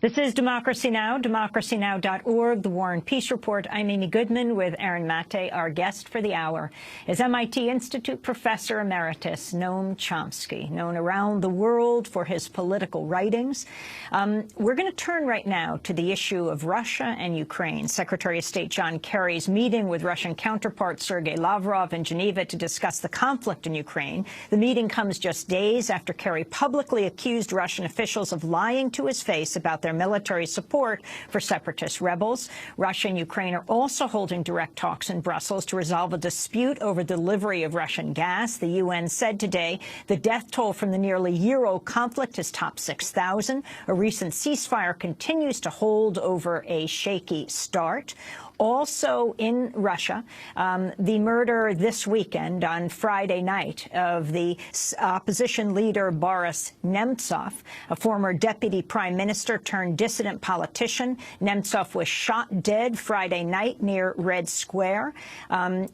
This is Democracy Now!, democracynow.org, The War and Peace Report. I'm Amy Goodman with Aaron Mate. Our guest for the hour is MIT Institute Professor Emeritus Noam Chomsky, known around the world for his political writings. We're going to turn right now to the issue of Russia and Ukraine. Secretary of State John Kerry's meeting with Russian counterpart Sergei Lavrov in Geneva to discuss the conflict in Ukraine. The meeting comes just days after Kerry publicly accused Russian officials of lying to his face about their military support for separatist rebels. Russia and Ukraine are also holding direct talks in Brussels to resolve a dispute over delivery of Russian gas. The UN said today the death toll from the nearly year-old conflict has topped 6,000. A recent ceasefire continues to hold over a shaky start. Also in Russia, the murder this weekend on Friday night of the opposition leader Boris Nemtsov, a former deputy prime minister turned dissident politician. Nemtsov was shot dead Friday night near Red Square.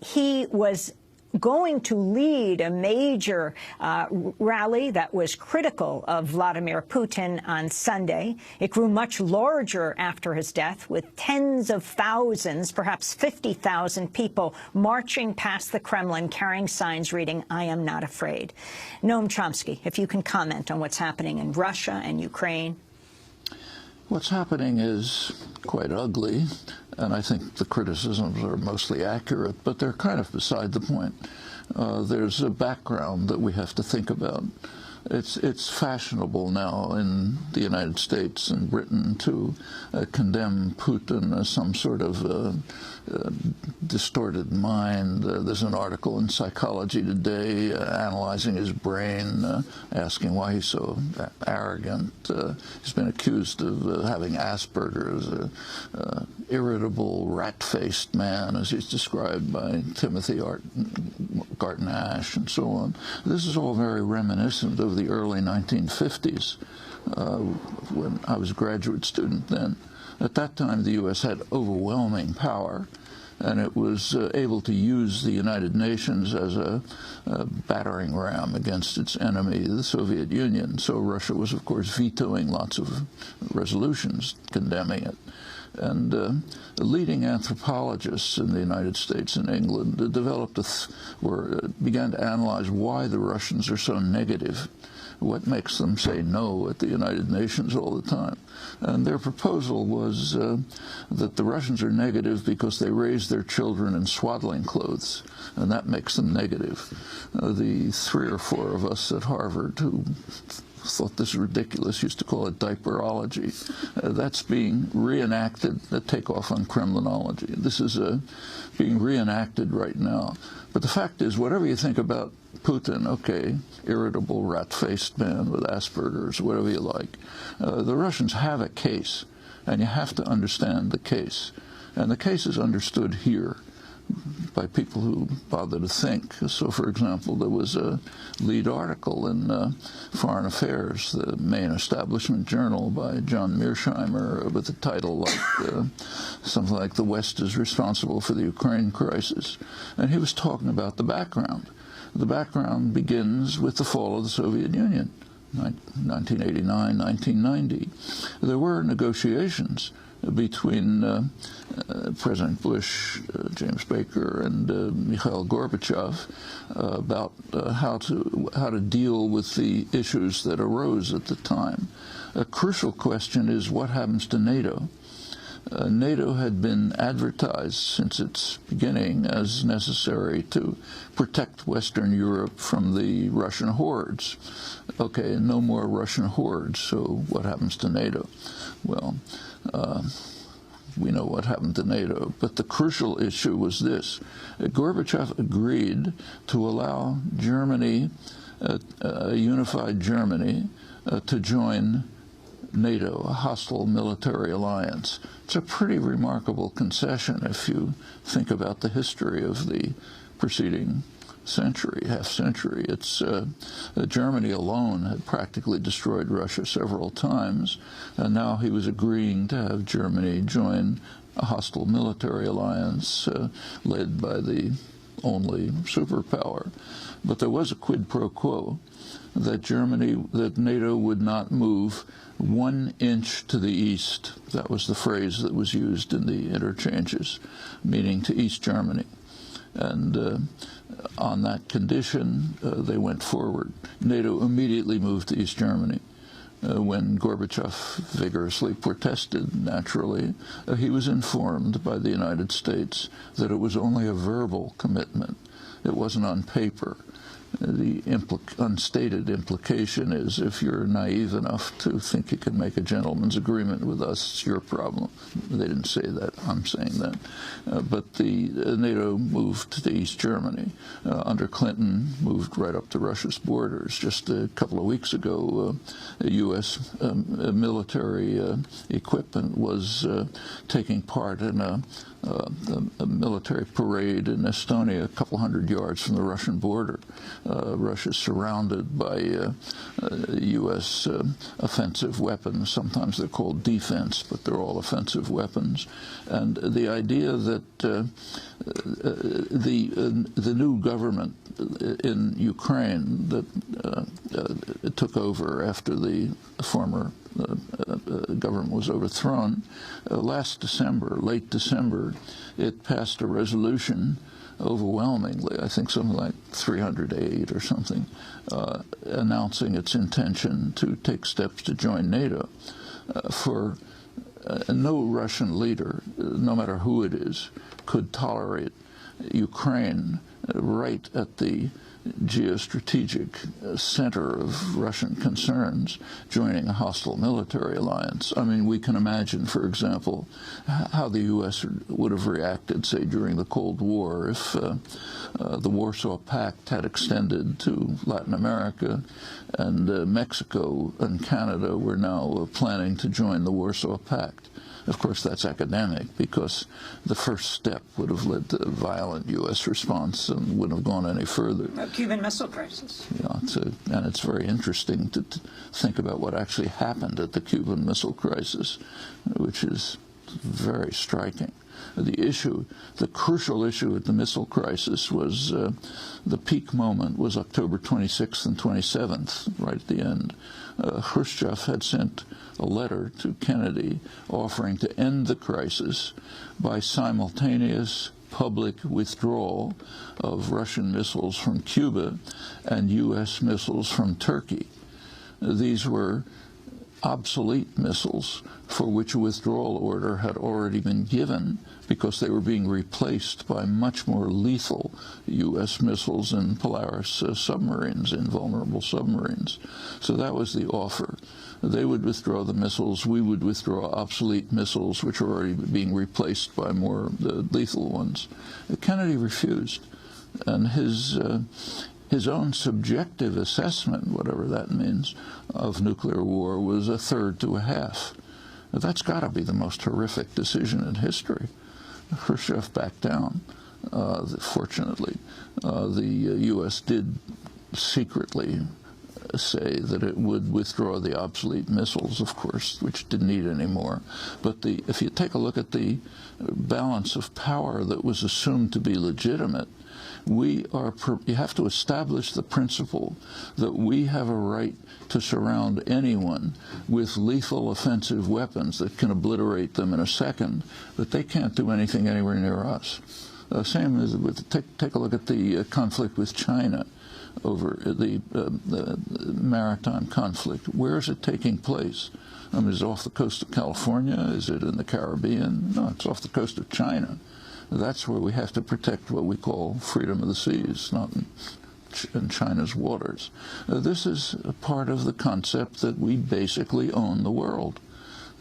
He was going to lead a major rally that was critical of Vladimir Putin on Sunday. It grew much larger after his death, with tens of thousands, perhaps 50,000 people marching past the Kremlin carrying signs reading, "I am not afraid." Noam Chomsky, if you can comment on what's happening in Russia and Ukraine. What's happening is quite ugly, and I think the criticisms are mostly accurate, but they're kind of beside the point. There's a background that we have to think about. It's fashionable now in the United States and Britain to condemn Putin as some sort of distorted mind. There's an article in Psychology Today analyzing his brain, asking why he's so arrogant. He's been accused of having Asperger's, irritable, rat-faced man, as he's described by Timothy Garton Ash, and so on. This is all very reminiscent of the early 1950s, when I was a graduate student then. At that time, the U.S. had overwhelming power, and it was able to use the United Nations as a battering ram against its enemy, the Soviet Union. So Russia was, of course, vetoing lots of resolutions condemning it. And leading anthropologists in the United States and England began to analyze why the Russians are so negative, what makes them say no at the United Nations all the time. And their proposal was that the Russians are negative because they raise their children in swaddling clothes, and that makes them negative. The 3 or 4 of us at Harvard who thought this was ridiculous used to call it diaperology. That's being reenacted, the takeoff on Kremlinology. This is being reenacted right now. But the fact is, whatever you think about Putin, okay, irritable, rat-faced man with Asperger's, whatever you like, the Russians have a case, and you have to understand the case. And the case is understood here by people who bother to think. So, for example, there was a lead article in Foreign Affairs, the main establishment journal, by John Mearsheimer, with the title like something like "The West is Responsible for the Ukraine Crisis." And he was talking about the background. The background begins with the fall of the Soviet Union, 1989, 1990. There were negotiations between President Bush, James Baker, and Mikhail Gorbachev about how to deal with the issues that arose at the time. A crucial question is what happens to NATO. NATO had been advertised since its beginning as necessary to protect Western Europe from the Russian hordes. Okay, no more Russian hordes, so what happens to NATO? Well, we know what happened to NATO, but the crucial issue was this. Gorbachev agreed to allow Germany, a unified Germany, to join NATO, a hostile military alliance. It's a pretty remarkable concession if you think about the history of the preceding century, half-century. It's Germany alone had practically destroyed Russia several times, and now he was agreeing to have Germany join a hostile military alliance led by the only superpower. But there was a quid pro quo that NATO would not move 1 inch to the east. That was the phrase that was used in the interchanges, meaning to East Germany. And on that condition, they went forward. NATO immediately moved to East Germany. When Gorbachev vigorously protested, naturally, he was informed by the United States that it was only a verbal commitment. It wasn't on paper. The unstated implication is, if you're naive enough to think you can make a gentleman's agreement with us, it's your problem. They didn't say that. I'm saying that. But the NATO moved to East Germany. Under Clinton, moved right up to Russia's borders. Just a couple of weeks ago, U.S. Military equipment was taking part in a military parade in Estonia, a couple hundred yards from the Russian border. Russia's surrounded by U.S. Offensive weapons. Sometimes they're called defense, but they're all offensive weapons. And the idea that the new government in Ukraine that took over after the former government was overthrown, last December, late December, it passed a resolution overwhelmingly, I think something like 308 or something, announcing its intention to take steps to join NATO. For no Russian leader, no matter who it is, could tolerate Ukraine right at the geostrategic center of Russian concerns joining a hostile military alliance. I mean, we can imagine, for example, how the U.S. would have reacted, say, during the Cold War if the Warsaw Pact had extended to Latin America and Mexico and Canada were now planning to join the Warsaw Pact. Of course, that's academic, because the first step would have led to a violent U.S. response and wouldn't have gone any further. A Cuban Missile Crisis. Yeah, and it's very interesting to think about what actually happened at the Cuban Missile Crisis, which is very striking. The crucial issue at the missile crisis was the peak moment was October 26th and 27th, right at the end. Khrushchev had sent a letter to Kennedy offering to end the crisis by simultaneous public withdrawal of Russian missiles from Cuba and U.S. missiles from Turkey. These were obsolete missiles for which a withdrawal order had already been given because they were being replaced by much more lethal U.S. missiles and Polaris submarines, invulnerable submarines. So that was the offer. They would withdraw the missiles. We would withdraw obsolete missiles, which are already being replaced by more lethal ones. Kennedy refused, and his own subjective assessment, whatever that means, of nuclear war was a third to a half. That's got to be the most horrific decision in history. Khrushchev backed down, fortunately. The U.S. did secretly say that it would withdraw the obsolete missiles, of course, which didn't need any more. But if you take a look at the balance of power that was assumed to be legitimate, you have to establish the principle that we have a right to surround anyone with lethal offensive weapons that can obliterate them in a second, but they can't do anything anywhere near us. Same as take a look at the conflict with China over the maritime conflict. Where is it taking place? I mean, is it off the coast of California? Is it in the Caribbean? No, it's off the coast of China. That's where we have to protect what we call freedom of the seas, not in China's waters. This is a part of the concept that we basically own the world.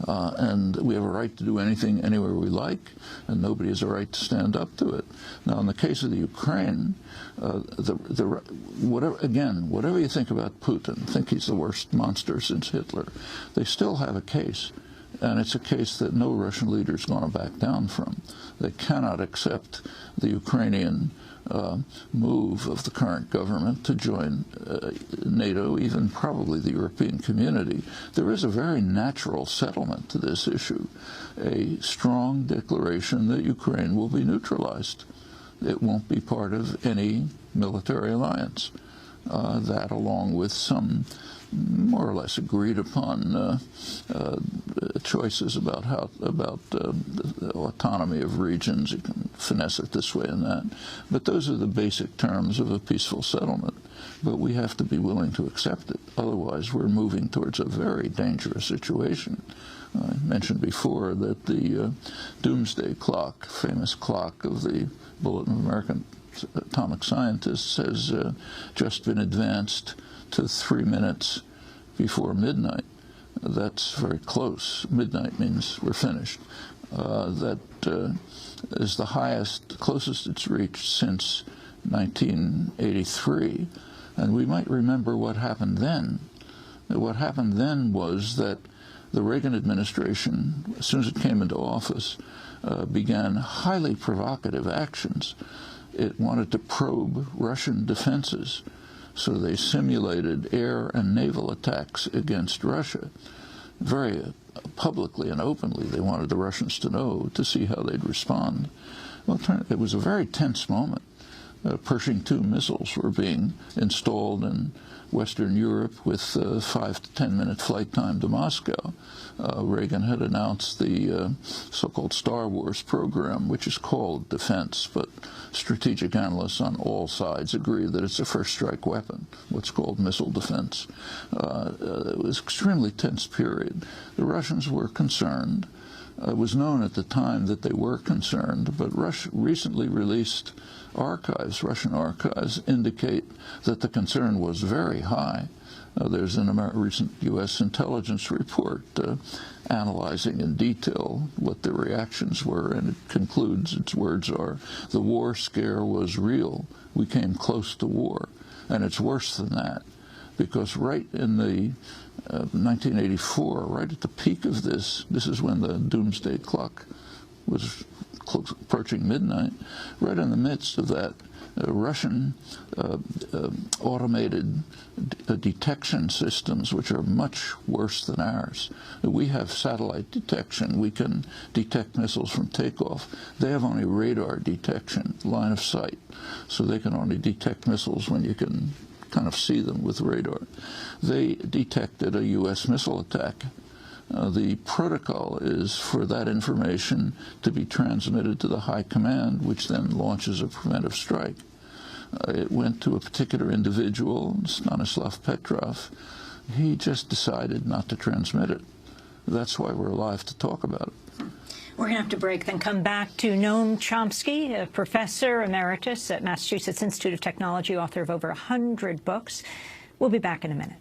And we have a right to do anything anywhere we like, and nobody has a right to stand up to it. Now, in the case of the Ukraine, whatever you think about Putin, think he's the worst monster since Hitler, they still have a case. And it's a case that no Russian leader is going to back down from. They cannot accept the Ukrainian move of the current government to join NATO, even probably the European community. There is a very natural settlement to this issue, a strong declaration that Ukraine will be neutralized. it won't be part of any military alliance. That, along with some more or less agreed upon choices about the autonomy of regions. You can finesse it this way and that. But those are the basic terms of a peaceful settlement. But we have to be willing to accept it. Otherwise, we're moving towards a very dangerous situation. I mentioned before that the doomsday clock, famous clock of the Bulletin of American Atomic Scientists, has just been advanced to 3 minutes before midnight. That's very close. Midnight means we're finished. That is the closest it's reached since 1983. And we might remember what happened then. What happened then was that the Reagan administration, as soon as it came into office, began highly provocative actions. It wanted to probe Russian defenses, so they simulated air and naval attacks against Russia. Very publicly and openly, they wanted the Russians to know, to see how they'd respond. Well, it was a very tense moment. Pershing II missiles were being installed in Western Europe with 5 to 10 minute flight time to Moscow. Reagan had announced the so-called Star Wars program, which is called defense, but strategic analysts on all sides agree that it's a first strike weapon, what's called missile defense. It was an extremely tense period. The Russians were concerned. It was known at the time that they were concerned, but recently released archives, Russian archives, indicate that the concern was very high. There's a recent U.S. intelligence report analyzing in detail what the reactions were, and it concludes, its words are, "The war scare was real. We came close to war." And it's worse than that, because right in the 1984, right at the peak of this is when the doomsday clock was approaching midnight. Right in the midst of that, Russian automated detection systems, which are much worse than ours. We have satellite detection. We can detect missiles from takeoff. They have only radar detection, line of sight. So they can only detect missiles when you can kind of see them with radar. They detected a U.S. missile attack. The protocol is for that information to be transmitted to the high command, which then launches a preventive strike. It went to a particular individual, Stanislav Petrov. He just decided not to transmit it. That's why we're alive to talk about it. We're going to have to break, then come back to Noam Chomsky, a professor emeritus at Massachusetts Institute of Technology, author of over 100 books. We'll be back in a minute.